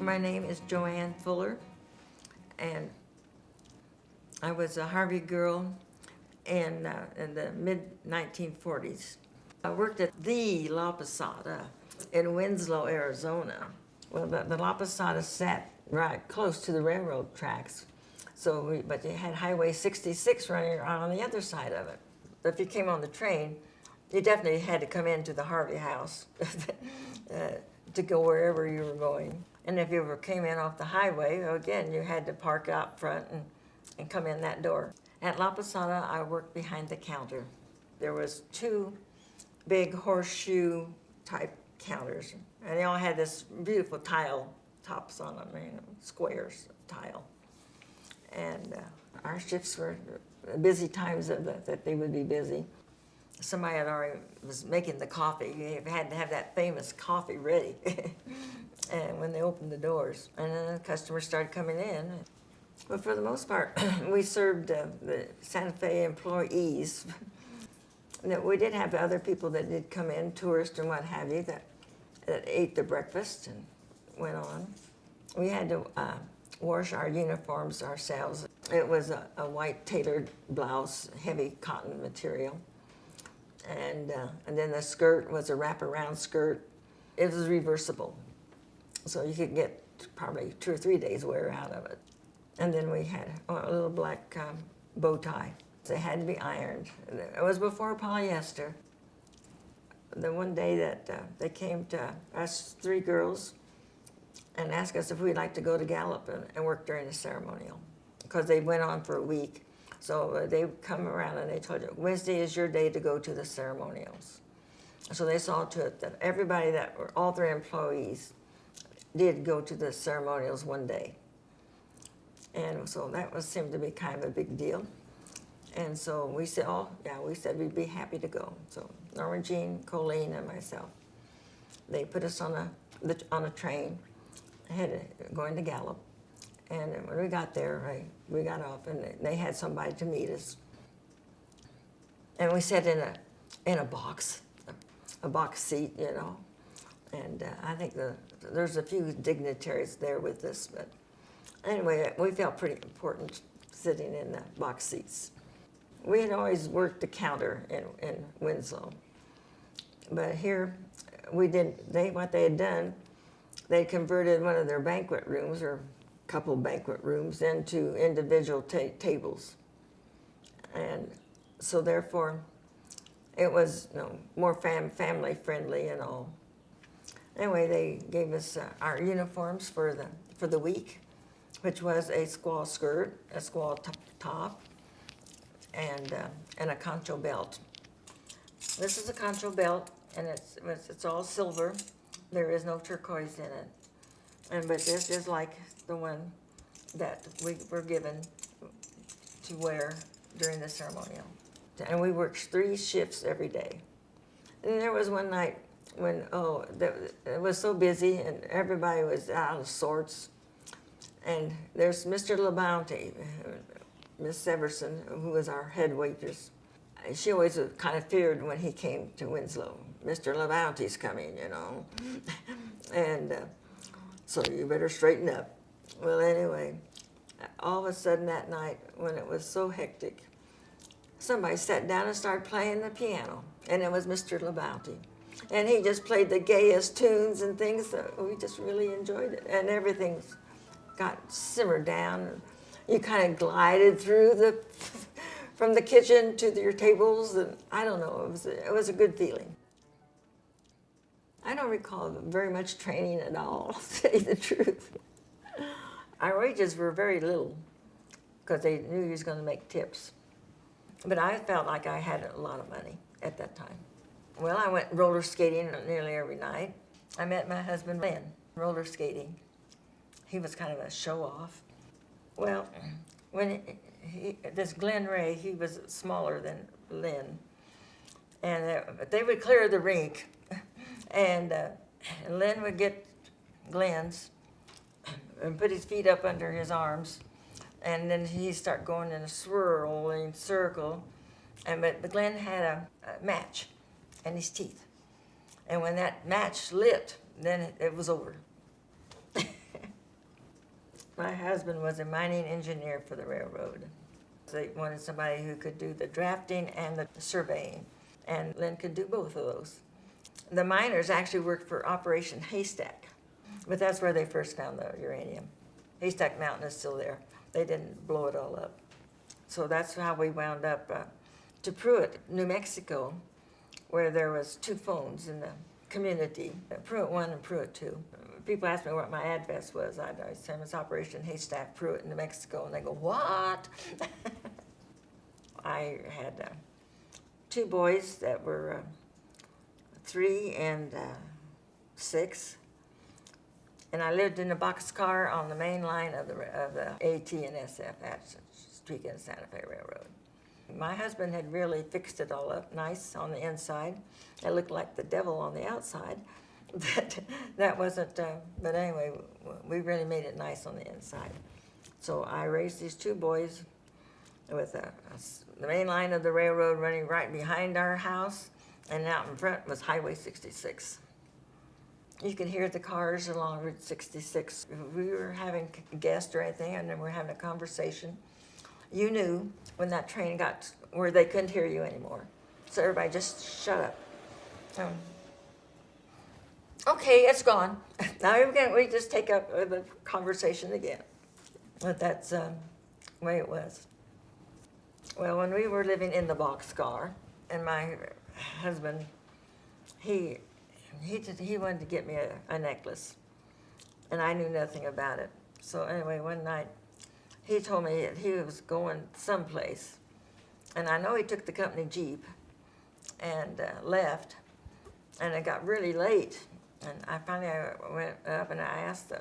My name is JoAn Fuller, and I was a Harvey girl in the mid-1940s. I worked at the La Posada in Winslow, Arizona. Well, the La Posada sat right close to the railroad tracks, but you had Highway 66 running on the other side of it. If you came on the train, you definitely had to come into the Harvey house to go wherever you were going. And if you ever came in off the highway, again, you had to park out front and come in that door. At La Posada, I worked behind the counter. There was two big horseshoe type counters, and they all had this beautiful tile tops on them, squares of tile. And our shifts were busy times that they would be busy. Somebody had already was making the coffee. You had to have that famous coffee ready. And when they opened the doors, and then the customers started coming in. But for the most part, we served the Santa Fe employees. We did have other people that did come in, tourists and what have you, that ate the breakfast and went on. We had to wash our uniforms ourselves. It was a white tailored blouse, heavy cotton material. And then the skirt was a wraparound skirt. It was reversible, so you could get probably 2 or 3 days wear out of it. And then we had a little black bow tie. They had to be ironed. It was before polyester. The one day that they came to us 3 girls and asked us if we'd like to go to Gallup and work during the ceremonial, because they went on for a week. So they come around and they told you, Wednesday is your day to go to the ceremonials. So they saw to it that everybody that were, all 3 employees, did go to the ceremonials one day. And so that seemed to be kind of a big deal. And so we said, we said we'd be happy to go. So Norma Jean, Colleen, and myself, they put us on a train, going to Gallup. And when we got there, we got off, and they had somebody to meet us. And we sat in a box seat, And I think there's a few dignitaries there with us, but anyway, we felt pretty important sitting in the box seats. We had always worked the counter in Winslow, but here what they had done, they converted one of their banquet rooms, or a couple banquet rooms, into individual tables. And so therefore, it was more family friendly and all. Anyway, they gave us our uniforms for the week, which was a squaw skirt, a squaw top, and a concho belt. This is a concho belt, and it's all silver. There is no turquoise in it, but this is like the one that we were given to wear during the ceremonial. And we worked 3 shifts every day. And there was one night when it was so busy and everybody was out of sorts. And there's Mr. LaBounty, Miss Severson, who was our head waitress. She always kind of feared when he came to Winslow. Mr. LaBounty's coming, And so you better straighten up. Well, anyway, all of a sudden that night, when it was so hectic, somebody sat down and started playing the piano, and it was Mr. LaBounty. And he just played the gayest tunes and things, so we just really enjoyed it. And everything got simmered down. You kind of glided through from the kitchen to your tables, and I don't know, it was a good feeling. I don't recall very much training at all, to tell you the truth. Our wages were very little, because they knew he was going to make tips. But I felt like I had a lot of money at that time. Well, I went roller skating nearly every night. I met my husband, Lynn, roller skating. He was kind of a show-off. Well, when this Glenn Ray, he was smaller than Lynn, and they would clear the rink, and Lynn would get Glenn's and put his feet up under his arms, and then he'd start going in a swirling circle, but Glenn had a match in his teeth, and when that match lit, then it was over. My husband was a mining engineer for the railroad. They wanted somebody who could do the drafting and the surveying, and Lynn could do both of those. The miners actually worked for Operation Haystack, but that's where they first found the uranium. Haystack Mountain is still there. They didn't blow it all up. So that's how we wound up to Pruitt, New Mexico, where there was 2 phones in the community, Pruitt 1 and Pruitt 2. People ask me what my address was. I said it's Operation Haystack, Pruitt, New Mexico, and they go, what? I had 2 boys that were 3 and 6, and I lived in a boxcar on the main line of the AT and SF, that's Topeka and Santa Fe Railroad. My husband had really fixed it all up nice on the inside. It looked like the devil on the outside. That wasn't, but anyway, we really made it nice on the inside. So I raised these 2 boys with the main line of the railroad running right behind our house, and out in front was Highway 66. You could hear the cars along Route 66. If we were having guests or anything, and then we were having a conversation, you knew when that train got where they couldn't hear you anymore. So everybody just shut up. Okay, it's gone. Now we just take up the conversation again. But that's the way it was. Well, when we were living in the boxcar, and my husband, he wanted to get me a necklace, and I knew nothing about it. So anyway, one night, he told me that he was going someplace, and I know he took the company Jeep and left, and it got really late, and I finally went up and I asked the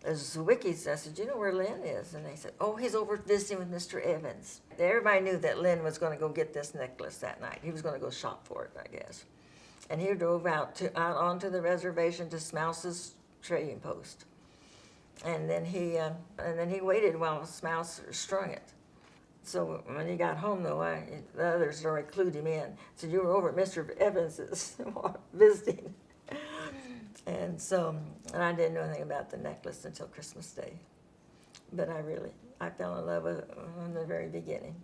Zwickys, I said, do you know where Lynn is? And they said, oh, he's over visiting with Mr. Evans. Everybody knew that Lynn was going to go get this necklace that night. He was going to go shop for it, I guess. And he drove out onto the reservation to Smouse's trading post. And then he waited while Smouse strung it. So when he got home, though, the others already clued him in. Said, you were over at Mr. Evans's visiting. And so, and I didn't know anything about the necklace until Christmas Day. But I fell in love with it from the very beginning.